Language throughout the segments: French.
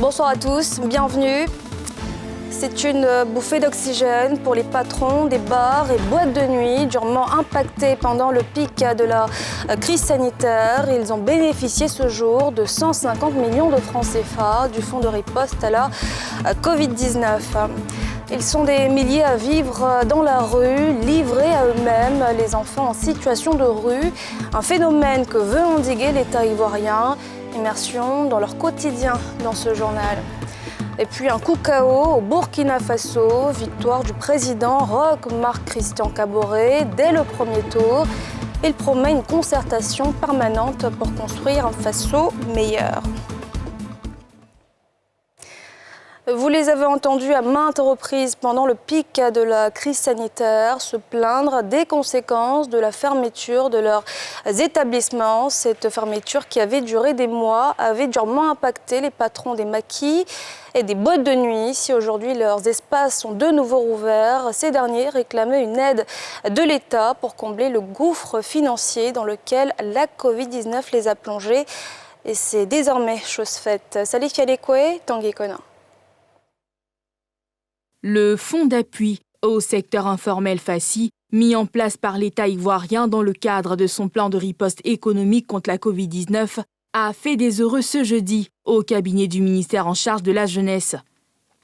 Bonsoir à tous, bienvenue. C'est une bouffée d'oxygène pour les patrons des bars et boîtes de nuit durement impactés pendant le pic de la crise sanitaire. Ils ont bénéficié ce jour de 150 millions de francs CFA du fonds de riposte à la Covid-19. Ils sont des milliers à vivre dans la rue, livrés à eux-mêmes, les enfants en situation de rue. Un phénomène que veut endiguer l'État ivoirien. Immersion dans leur quotidien dans ce journal. Et puis un coup KO au Burkina Faso, victoire du président Roch Marc Christian Kaboré dès le premier tour. Il promet une concertation permanente pour construire un Faso meilleur. Vous les avez entendus à maintes reprises pendant le pic de la crise sanitaire se plaindre des conséquences de la fermeture de leurs établissements. Cette fermeture qui avait duré des mois avait durement impacté les patrons des maquis et des boîtes de nuit. Si aujourd'hui leurs espaces sont de nouveau rouverts, ces derniers réclamaient une aide de l'État pour combler le gouffre financier dans lequel la Covid-19 les a plongés. Et c'est désormais chose faite. Salif Yadekwe, Tanguy Kona. Le fonds d'appui au secteur informel FACI, mis en place par l'État ivoirien dans le cadre de son plan de riposte économique contre la Covid-19, a fait des heureux ce jeudi au cabinet du ministère en charge de la jeunesse.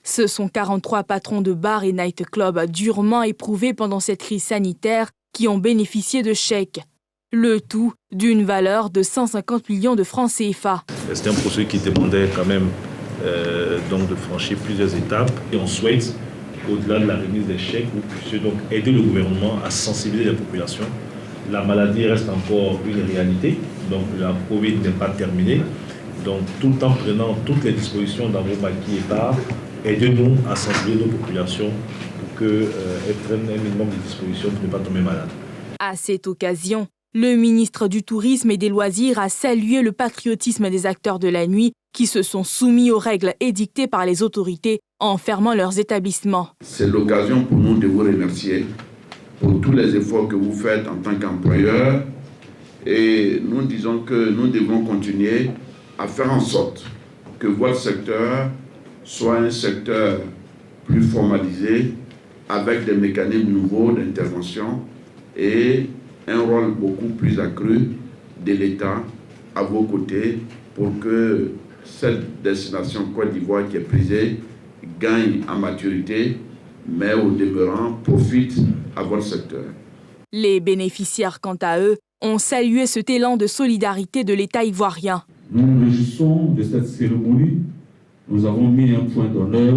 Ce sont 43 patrons de bars et night-clubs durement éprouvés pendant cette crise sanitaire qui ont bénéficié de chèques. Le tout d'une valeur de 150 millions de francs CFA. C'est un processus qui demandait quand même donc de franchir plusieurs étapes et on souhaite, au-delà de la remise des chèques, vous puissiez donc aider le gouvernement à sensibiliser la population. La maladie reste encore une réalité, donc la Covid n'est pas terminée. Donc tout en prenant toutes les dispositions dans vos maquis et bars, aidez-nous à sensibiliser nos populations pour qu'elles prennent un minimum de dispositions pour ne pas tomber malade. À cette occasion, le ministre du Tourisme et des Loisirs a salué le patriotisme des acteurs de la nuit qui se sont soumis aux règles édictées par les autorités en fermant leurs établissements. C'est l'occasion pour nous de vous remercier pour tous les efforts que vous faites en tant qu'employeur. Et nous disons que nous devons continuer à faire en sorte que votre secteur soit un secteur plus formalisé, avec des mécanismes nouveaux d'intervention et un rôle beaucoup plus accru de l'État à vos côtés pour que cette destination Côte d'Ivoire qui est prisée gagne en maturité, mais au demeurant profite à votre secteur. Les bénéficiaires, quant à eux, ont salué cet élan de solidarité de l'État ivoirien. Nous nous réjouissons de cette cérémonie. Nous avons mis un point d'honneur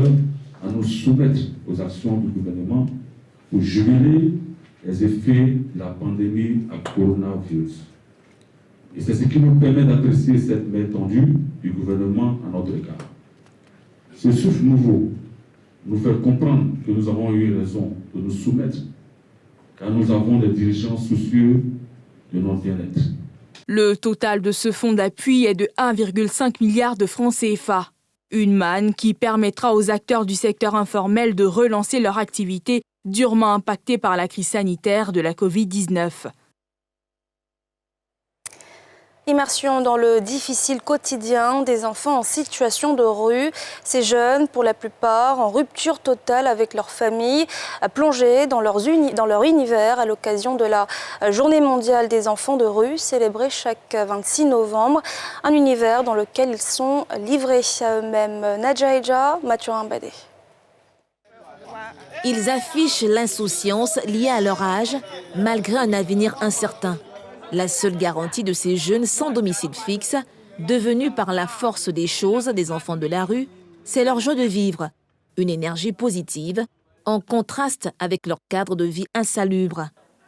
à nous soumettre aux actions du gouvernement pour juguler les effets de la pandémie à coronavirus. Et c'est ce qui nous permet d'apprécier cette main tendue du gouvernement à notre égard. Ce souffle nouveau nous fait comprendre que nous avons eu raison de nous soumettre, car nous avons des dirigeants soucieux de notre bien-être. Le total de ce fonds d'appui est de 1,5 milliard de francs CFA. Une manne qui permettra aux acteurs du secteur informel de relancer leur activité durement impactée par la crise sanitaire de la Covid-19. Immersion dans le difficile quotidien des enfants en situation de rue. Ces jeunes, pour la plupart, en rupture totale avec leur famille, plongés dans leur univers à l'occasion de la Journée mondiale des enfants de rue, célébrée chaque 26 novembre. Un univers dans lequel ils sont livrés à eux-mêmes. Nadja Eja, Mathurin Badé. Ils affichent l'insouciance liée à leur âge, malgré un avenir incertain. La seule garantie de ces jeunes sans domicile fixe, devenus par la force des choses des enfants de la rue, c'est leur joie de vivre, une énergie positive, en contraste avec leur cadre de vie insalubre.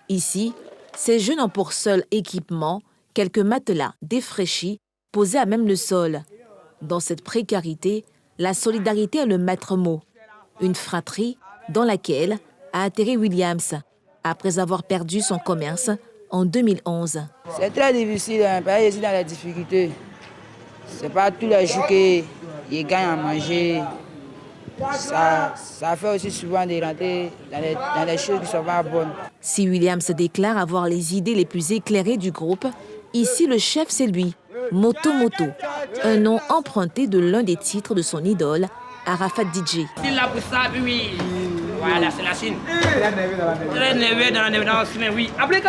Ici, ces jeunes ont pour seul équipement quelques matelas défraîchis posés à même le sol. Dans cette précarité, la solidarité est le maître mot. Une fratrie dans laquelle a atterri Williams, après avoir perdu son commerce en 2011. C'est très difficile, parce que je suis dans la difficulté. C'est pas tous les jours qu'ils gagnent à manger. Ça fait aussi souvent de rentrer dans les choses qui ne sont pas bonnes. Si Williams déclare avoir les idées les plus éclairées du groupe, ici le chef c'est lui, Moto Moto. un nom emprunté de l'un des titres de son idole, Arafat DJ. Il a pour ça, oui. Voilà, c'est la Chine. Très nerveux dans la Chine, oui. Après,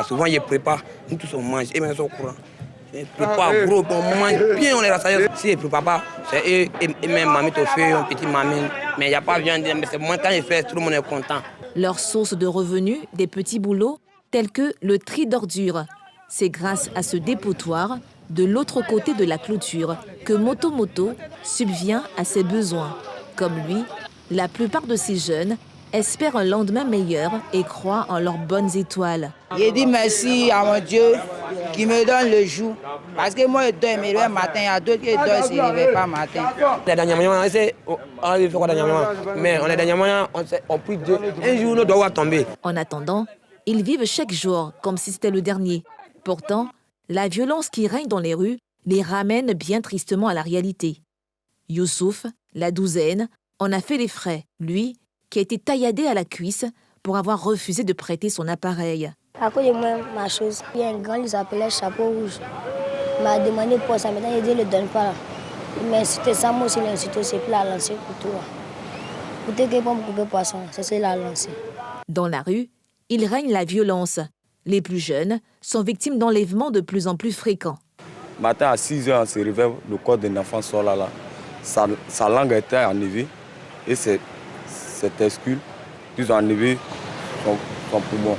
souvent, il prépare. Nous tous, on mange. Et même, ils sont au courant. Ils préparent gros, on mange bien, on est rassaillés. Si ils ne préparent pas, c'est eux et même mamie te fait un petit mamie. Mais il n'y a pas viande, mais c'est moi, quand ils font, tout le monde est content. Leur source de revenus, des petits boulots, tels que le tri d'ordures. C'est grâce à ce dépotoir, de l'autre côté de la clôture, que Moto Moto subvient à ses besoins. Comme lui, la plupart de ces jeunes espèrent un lendemain meilleur et croient en leurs bonnes étoiles. J'ai dit merci à mon Dieu qui me donne le jour. Parce que moi, je dors, je me réveille matin, il y a d'autres qui dorment, ils ne se réveillent pas matin. Les derniers moyens, mais on est derniers moyens, on prie Dieu. Un jour, nous devons tomber. En attendant, ils vivent chaque jour comme si c'était le dernier. Pourtant, la violence qui règne dans les rues les ramène bien tristement à la réalité. Youssouf, la douzaine, en a fait les frais, lui, qui a été tailladé à la cuisse pour avoir refusé de prêter son appareil. À cause de moi, ma chose, il y a un grand qui s'appelait Chapeau Rouge. Il m'a demandé pour ça, maintenant il dit ne le donne pas. Il m'a insulté, ça moi aussi l'insulté, c'est pour la lancer pour toi. Pour te que pour me couper poisson, c'est ça la lancer. Dans la rue, il règne la violence. Les plus jeunes sont victimes d'enlèvements de plus en plus fréquents. Matin à 6 h, on se réveille, le corps d'un enfant sort là. Sa langue était enlevée et ses testicules, ils ont enlevé son poumon.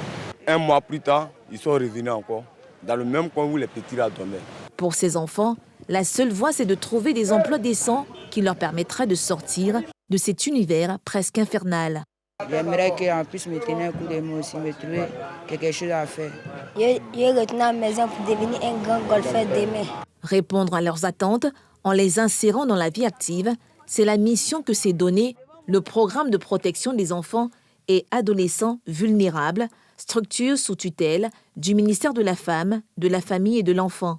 Un mois plus tard, ils sont revenus encore, dans le même coin où les petits là dormaient. Pour ces enfants, la seule voie, c'est de trouver des emplois décents qui leur permettraient de sortir de cet univers presque infernal. J'aimerais qu'on puisse me tenir un coup de main aussi, me trouver quelque chose à faire. Je retourne à la maison pour devenir un grand golfeur demain. Répondre à leurs attentes en les insérant dans la vie active, c'est la mission que s'est donnée le programme de protection des enfants et adolescents vulnérables, structure sous tutelle du ministère de la Femme, de la Famille et de l'Enfant.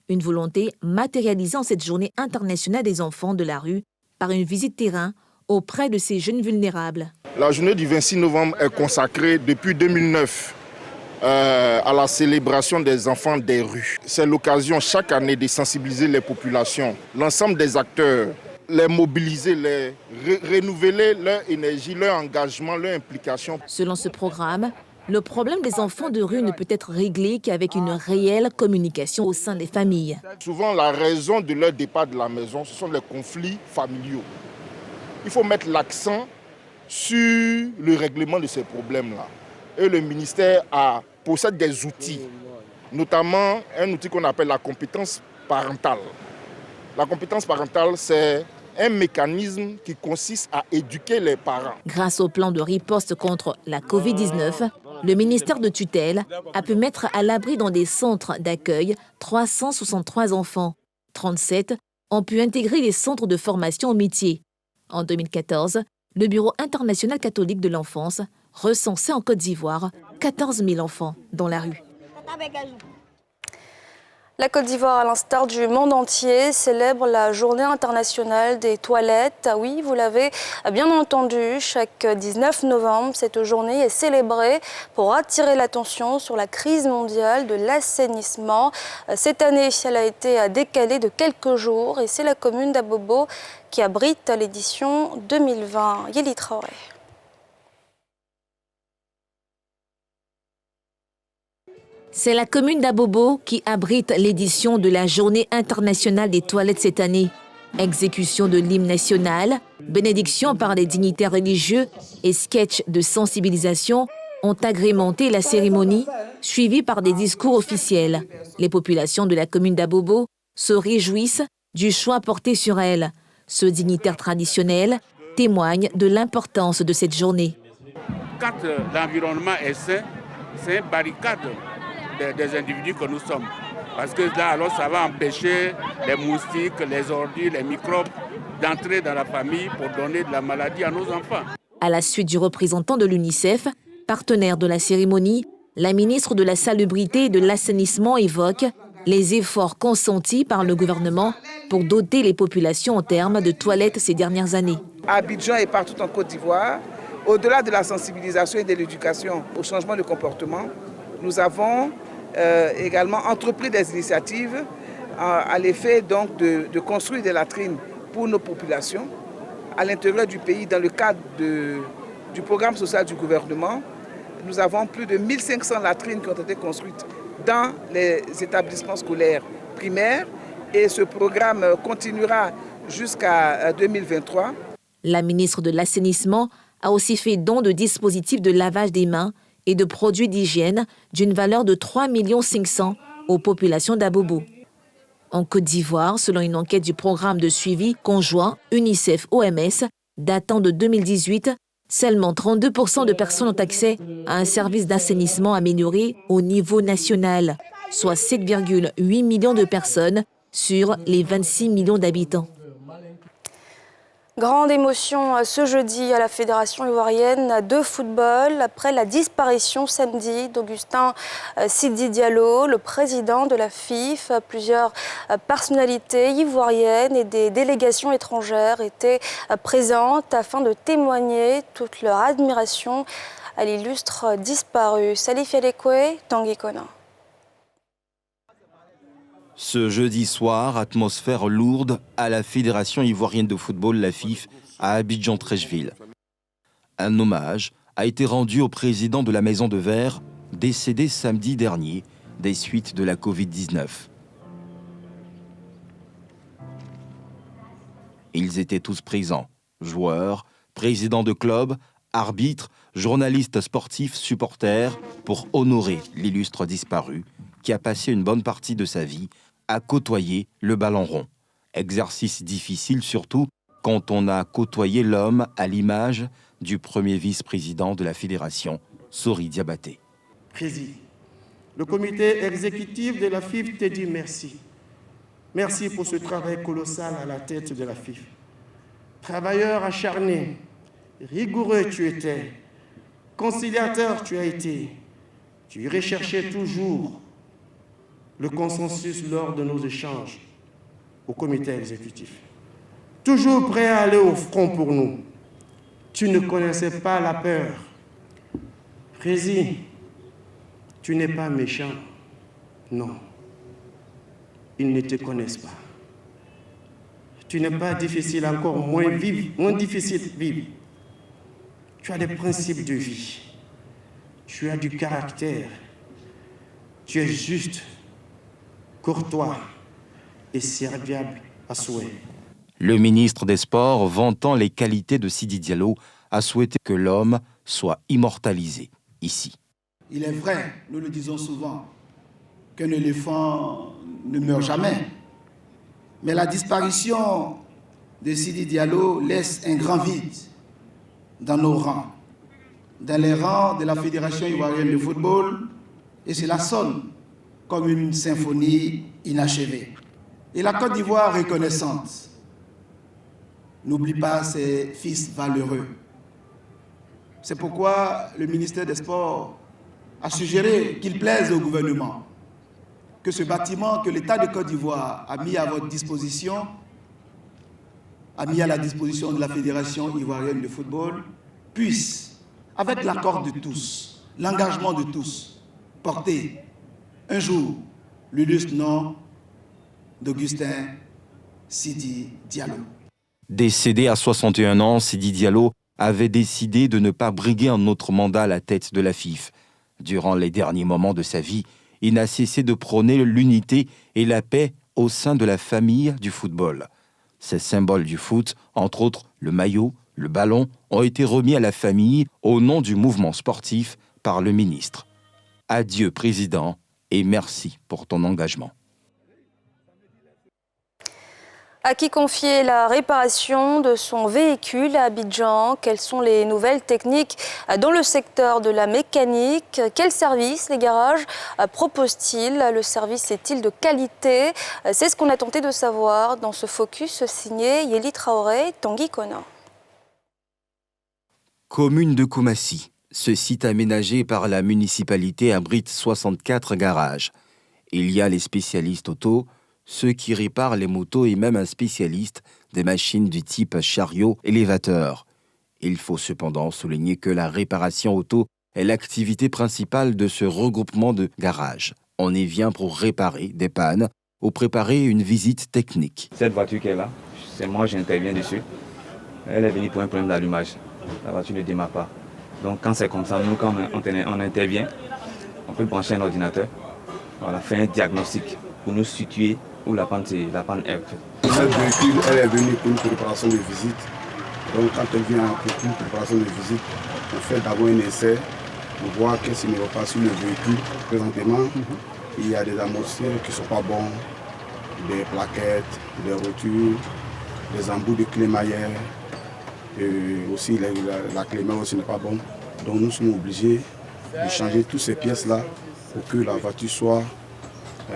Une volonté matérialisée en cette journée internationale des enfants de la rue par une visite terrain auprès de ces jeunes vulnérables. La journée du 26 novembre est consacrée depuis 2009 à la célébration des enfants des rues. C'est l'occasion chaque année de sensibiliser les populations, l'ensemble des acteurs, les mobiliser, les renouveler leur énergie, leur engagement, leur implication. Selon ce programme, le problème des enfants de rue ne peut être réglé qu'avec une réelle communication au sein des familles. Souvent, la raison de leur départ de la maison, ce sont les conflits familiaux. Il faut mettre l'accent sur le règlement de ces problèmes-là. Et le ministère possède des outils, notamment un outil qu'on appelle la compétence parentale. La compétence parentale, c'est un mécanisme qui consiste à éduquer les parents. Grâce au plan de riposte contre la Covid-19, le ministère de tutelle a pu mettre à l'abri dans des centres d'accueil 363 enfants. 37 ont pu intégrer les centres de formation au métier. En 2014, le Bureau international catholique de l'enfance recensait en Côte d'Ivoire 14 000 enfants dans la rue. La Côte d'Ivoire, à l'instar du monde entier, célèbre la Journée internationale des toilettes. Ah oui, vous l'avez bien entendu, chaque 19 novembre, cette journée est célébrée pour attirer l'attention sur la crise mondiale de l'assainissement. Cette année, elle a été décalée de quelques jours et c'est la commune d'Abobo qui abrite l'édition 2020. Yéli Traoré. C'est la commune d'Abobo qui abrite l'édition de la Journée internationale des toilettes cette année. Exécution de l'hymne national, bénédiction par les dignitaires religieux et sketchs de sensibilisation ont agrémenté la cérémonie, suivie par des discours officiels. Les populations de la commune d'Abobo se réjouissent du choix porté sur elles. Ce dignitaire traditionnel témoigne de l'importance de cette journée. Quand l'environnement est sain, c'est une barricade des individus que nous sommes. Parce que là, alors, ça va empêcher les moustiques, les ordures, les microbes d'entrer dans la famille pour donner de la maladie à nos enfants. À la suite du représentant de l'UNICEF, partenaire de la cérémonie, la ministre de la Salubrité et de l'Assainissement évoque les efforts consentis par le gouvernement pour doter les populations en termes de toilettes ces dernières années. À Abidjan et partout en Côte d'Ivoire, au-delà de la sensibilisation et de l'éducation au changement de comportement, nous avons également entrepris des initiatives à l'effet donc de construire des latrines pour nos populations à l'intérieur du pays dans le cadre du programme social du gouvernement. Nous avons plus de 1500 latrines qui ont été construites dans les établissements scolaires primaires et ce programme continuera jusqu'à 2023. La ministre de l'Assainissement a aussi fait don de dispositifs de lavage des mains et de produits d'hygiène d'une valeur de 3 500 000 aux populations d'Abobo. En Côte d'Ivoire, selon une enquête du programme de suivi conjoint UNICEF-OMS datant de 2018, seulement 32% de personnes ont accès à un service d'assainissement amélioré au niveau national, soit 7,8 millions de personnes sur les 26 millions d'habitants. Grande émotion ce jeudi à la Fédération ivoirienne de football après la disparition samedi d'Augustin Sidi Diallo, le président de la FIF. Plusieurs personnalités ivoiriennes et des délégations étrangères étaient présentes afin de témoigner toute leur admiration à l'illustre disparu. Salif Yadekwe, Tanguy Kona. Ce jeudi soir, atmosphère lourde à la Fédération ivoirienne de football, la FIF, à Abidjan-Treichville. Un hommage a été rendu au président de la Maison de Verre, décédé samedi dernier des suites de la Covid-19. Ils étaient tous présents, joueurs, présidents de clubs, arbitres, journalistes sportifs, supporters, pour honorer l'illustre disparu qui a passé une bonne partie de sa vie à côtoyer le ballon rond. Exercice difficile surtout quand on a côtoyé l'homme à l'image du premier vice-président de la fédération, Sori Diabaté. Président, le comité exécutif de la FIF te dit merci. Merci pour ce travail colossal à la tête de la FIF. Travailleur acharné, rigoureux tu étais, conciliateur tu as été, tu recherchais toujours le consensus lors de nos échanges au comité exécutif. Toujours prêt à aller au front pour nous. Tu ne connaissais pas la peur. Président, tu n'es pas méchant. Non. Ils ne te connaissent pas. Tu n'es pas difficile, encore moins difficile de vivre. Tu as des principes de vie. Tu as du caractère. Tu es juste, courtois et serviable à souhait. Le ministre des Sports, vantant les qualités de Sidi Diallo, a souhaité que l'homme soit immortalisé ici. Il est vrai, nous le disons souvent, qu'un éléphant ne meurt jamais. Mais la disparition de Sidi Diallo laisse un grand vide dans nos rangs, dans les rangs de la Fédération ivoirienne de football, et cela sonne comme une symphonie inachevée. Et la Côte d'Ivoire reconnaissante n'oublie pas ses fils valeureux. C'est pourquoi le ministère des Sports a suggéré qu'il plaise au gouvernement que ce bâtiment que l'État de Côte d'Ivoire a mis à votre disposition, a mis à la disposition de la Fédération ivoirienne de football, puisse, avec l'accord de tous, l'engagement de tous, porter un jour l'illustre nom d'Augustin Sidi Diallo. Décédé à 61 ans, Sidi Diallo avait décidé de ne pas briguer un autre mandat à la tête de la FIF. Durant les derniers moments de sa vie, il n'a cessé de prôner l'unité et la paix au sein de la famille du football. Ces symboles du foot, entre autres le maillot, le ballon, ont été remis à la famille au nom du mouvement sportif par le ministre. Adieu, Président, et merci pour ton engagement. À qui confier la réparation de son véhicule à Abidjan? Quelles sont les nouvelles techniques dans le secteur de la mécanique? Quels services les garages proposent-ils? Le service est-il de qualité? C'est ce qu'on a tenté de savoir dans ce focus signé Yeli Traoré, Tanguy Kona. Commune de Koumassi. Ce site aménagé par la municipalité abrite 64 garages. Il y a les spécialistes auto, ceux qui réparent les motos et même un spécialiste des machines du type chariot-élévateur. Il faut cependant souligner que la réparation auto est l'activité principale de ce regroupement de garages. On y vient pour réparer des pannes ou préparer une visite technique. Cette voiture qui est là, c'est moi, j'interviens dessus. Elle est venue pour un problème d'allumage. La voiture ne démarre pas. Donc quand c'est comme ça, nous, quand on intervient, on peut brancher un ordinateur, voilà, faire un diagnostic pour nous situer où la panne est. Cette véhicule, elle est venue pour une préparation de visite. Donc quand elle vient pour une préparation de visite, on fait d'abord un essai pour voir qu'est-ce qui ne va pas sur le véhicule. Présentement, il y a des amortisseurs qui ne sont pas bons, des plaquettes, des rotures, des embouts de crémaillère, et aussi la crémaillère aussi n'est pas bonne. Donc nous sommes obligés de changer toutes ces pièces-là pour que la voiture soit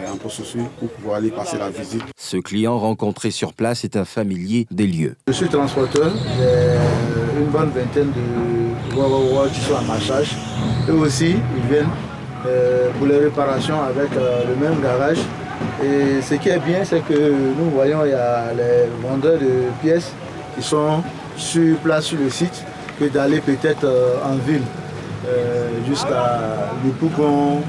en processus pour pouvoir aller passer la visite. Ce client rencontré sur place est un familier des lieux. Je suis transporteur, j'ai une bonne vingtaine de Wawawa qui sont à ma charge. Eux aussi, ils viennent pour les réparations avec le même garage. Et ce qui est bien, c'est que nous voyons, il y a les vendeurs de pièces qui sont sur place sur le site, que d'aller peut-être en ville jusqu'à Le Pougon,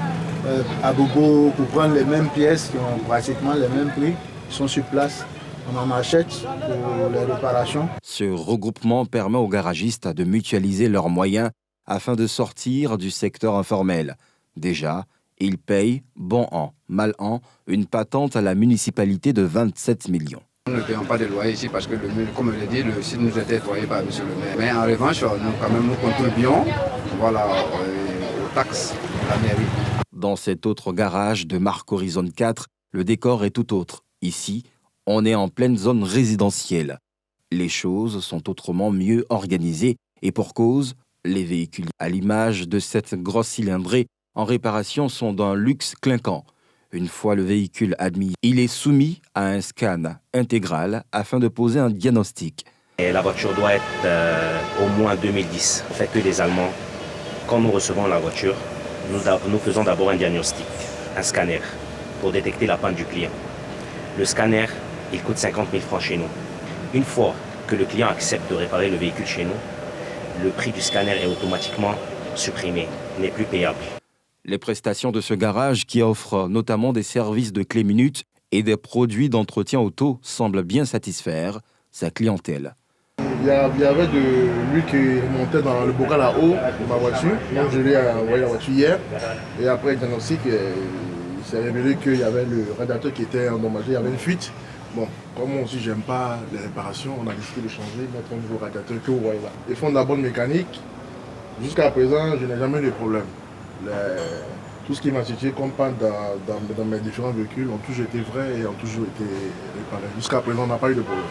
à Bobo, pour prendre les mêmes pièces qui ont pratiquement les mêmes prix, qui sont sur place. On en achète pour les réparations. Ce regroupement permet aux garagistes de mutualiser leurs moyens afin de sortir du secteur informel. Déjà, ils payent, bon an, mal an, une patente à la municipalité de 27 millions. Nous ne payons pas de loyer ici parce que, comme je l'ai dit, le site nous était nettoyé par M. le maire. Mais en revanche, nous contribuons aux taxes de la mairie. Dans cet autre garage de marque Horizon 4, le décor est tout autre. Ici, on est en pleine zone résidentielle. Les choses sont autrement mieux organisées et pour cause, les véhicules, à l'image de cette grosse cylindrée, en réparation sont d'un luxe clinquant. Une fois le véhicule admis, il est soumis à un scan intégral afin de poser un diagnostic. Et la voiture doit être au moins 2010. On fait que les Allemands. Quand nous recevons la voiture, nous faisons d'abord un diagnostic, un scanner, pour détecter la panne du client. Le scanner, il coûte 50 000 francs chez nous. Une fois que le client accepte de réparer le véhicule chez nous, le prix du scanner est automatiquement supprimé, n'est plus payable. Les prestations de ce garage, qui offre notamment des services de clé minute et des produits d'entretien auto, semblent bien satisfaire sa clientèle. Il y avait de l'huile qui montait dans le bocal à eau de ma voiture. Donc je l'ai envoyé la voiture hier. Et après le diagnostic, il s'est révélé qu'il y avait le radiateur qui était endommagé, il y avait une fuite. Bon, comme moi aussi j'aime pas les réparations, on a décidé de changer, mettre un nouveau radiateur que vous voyez là. Ils font de la bonne mécanique. Jusqu'à présent, je n'ai jamais eu de problème. Tout ce qui m'a situé comme panne dans mes différents véhicules ont toujours été vrais et ont toujours été réparés. Jusqu'à présent, on n'a pas eu de problème.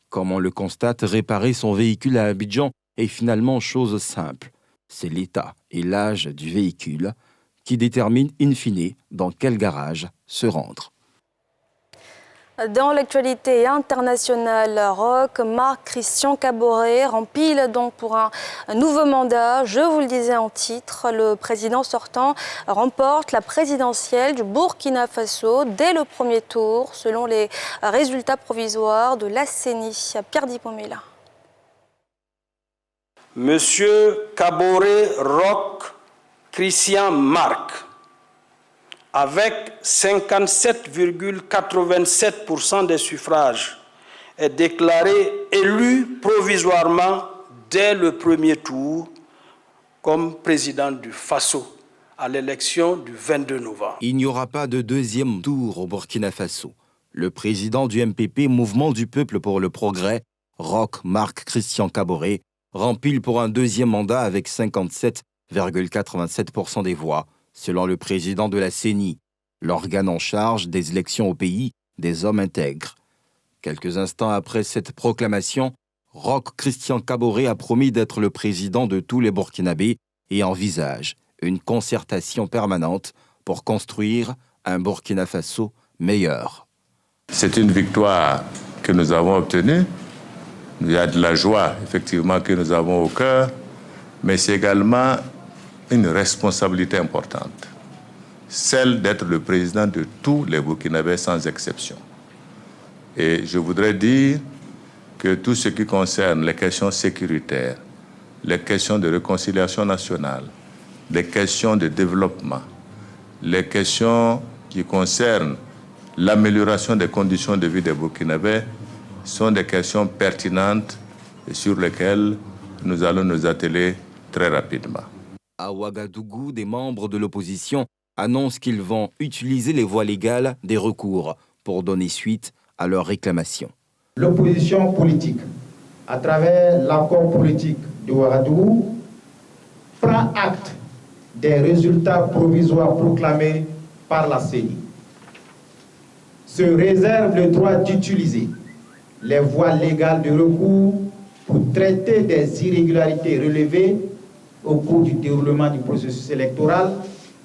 Comme on le constate, réparer son véhicule à Abidjan est finalement chose simple. C'est l'état et l'âge du véhicule qui déterminent in fine dans quel garage se rendre. Dans l'actualité internationale, Roch Marc Christian Kaboré rempile donc pour un nouveau mandat. Je vous le disais en titre, le président sortant remporte la présidentielle du Burkina Faso dès le premier tour, selon les résultats provisoires de la CENI. Pierre Dipomela. Monsieur Kaboré Roch Christian Marc, avec 57,87% des suffrages, est déclaré élu provisoirement dès le premier tour comme président du Faso à l'élection du 22 novembre. Il n'y aura pas de deuxième tour au Burkina Faso. Le président du MPP, Mouvement du Peuple pour le Progrès, Roch Marc Christian Kaboré, rempile pour un deuxième mandat avec 57,87% des voix, selon le président de la CENI, l'organe en charge des élections au pays des hommes intègres. Quelques instants après cette proclamation, Roch Christian Kaboré a promis d'être le président de tous les Burkinabés et envisage une concertation permanente pour construire un Burkina Faso meilleur. C'est une victoire que nous avons obtenue. Il y a de la joie, effectivement, que nous avons au cœur, mais c'est également une responsabilité importante, celle d'être le président de tous les Burkinabés sans exception. Et je voudrais dire que tout ce qui concerne les questions sécuritaires, les questions de réconciliation nationale, les questions de développement, les questions qui concernent l'amélioration des conditions de vie des Burkinabés sont des questions pertinentes et sur lesquelles nous allons nous atteler très rapidement. À Ouagadougou, des membres de l'opposition annoncent qu'ils vont utiliser les voies légales des recours pour donner suite à leurs réclamations. L'opposition politique, à travers l'accord politique de Ouagadougou, prend acte des résultats provisoires proclamés par la CENI. Se réserve le droit d'utiliser les voies légales de recours pour traiter des irrégularités relevées au cours du déroulement du processus électoral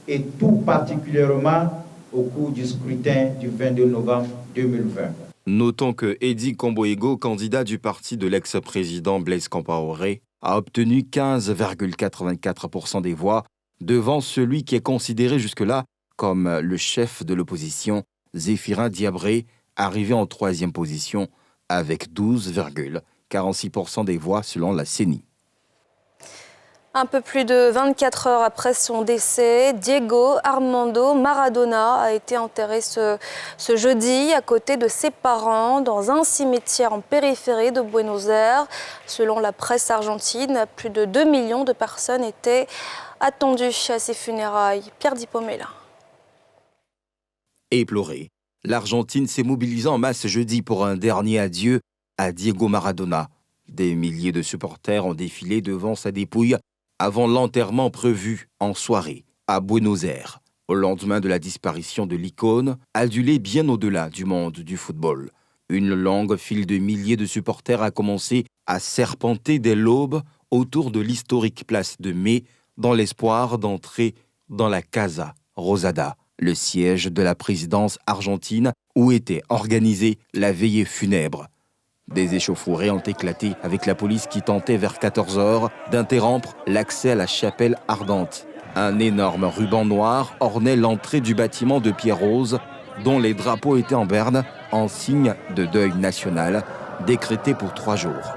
et tout particulièrement au cours du scrutin du 22 novembre 2020. Notons que Eddy Komboego, candidat du parti de l'ex-président Blaise Compaoré, a obtenu 15,84% des voix devant celui qui est considéré jusque-là comme le chef de l'opposition, Zéphirin Diabré, arrivé en 3e position avec 12,46% des voix selon la CENI. Un peu plus de 24 heures après son décès, Diego Armando Maradona a été enterré ce jeudi à côté de ses parents dans un cimetière en périphérie de Buenos Aires. Selon la presse argentine, plus de 2 millions de personnes étaient attendues à ses funérailles. Pierre Di Pomella. Éploré, l'Argentine s'est mobilisée en masse jeudi pour un dernier adieu à Diego Maradona. Des milliers de supporters ont défilé devant sa dépouille avant l'enterrement prévu en soirée à Buenos Aires, au lendemain de la disparition de l'icône, adulée bien au-delà du monde du football. Une longue file de milliers de supporters a commencé à serpenter dès l'aube autour de l'historique place de Mai dans l'espoir d'entrer dans la Casa Rosada, le siège de la présidence argentine où était organisée la veillée funèbre. Des échauffourées ont éclaté avec la police qui tentait vers 14 h d'interrompre l'accès à la chapelle ardente. Un énorme ruban noir ornait l'entrée du bâtiment de pierre rose dont les drapeaux étaient en berne en signe de deuil national décrété pour 3 jours.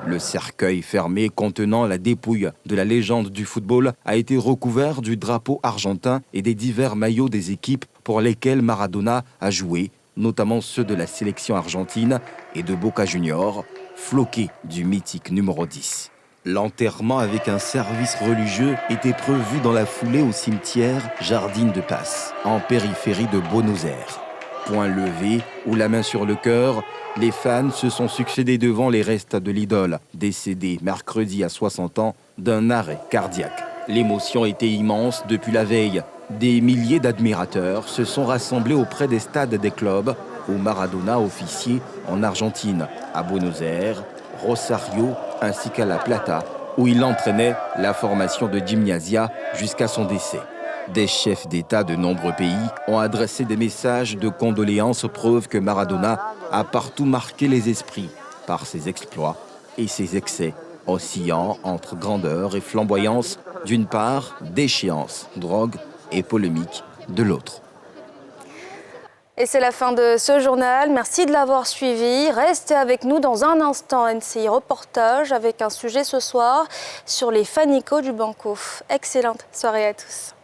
Le cercueil fermé contenant la dépouille de la légende du football a été recouvert du drapeau argentin et des divers maillots des équipes pour lesquelles Maradona a joué, notamment ceux de la sélection argentine et de Boca Juniors, floqués du mythique numéro 10. L'enterrement avec un service religieux était prévu dans la foulée au cimetière Jardine de Paz, en périphérie de Buenos Aires. Point levé ou la main sur le cœur, les fans se sont succédés devant les restes de l'idole, décédé mercredi à 60 ans d'un arrêt cardiaque. L'émotion était immense depuis la veille. Des milliers d'admirateurs se sont rassemblés auprès des stades des clubs où Maradona officiait en Argentine, à Buenos Aires, Rosario ainsi qu'à La Plata, où il entraînait la formation de Gimnasia jusqu'à son décès. Des chefs d'État de nombreux pays ont adressé des messages de condoléances, preuve que Maradona a partout marqué les esprits par ses exploits et ses excès, oscillant entre grandeur et flamboyance d'une part, déchéance, drogue et polémique de l'autre. Et c'est la fin de ce journal. Merci de l'avoir suivi. Restez avec nous dans un instant. NCI Reportage avec un sujet ce soir sur les Fanico du Banco. Excellente soirée à tous.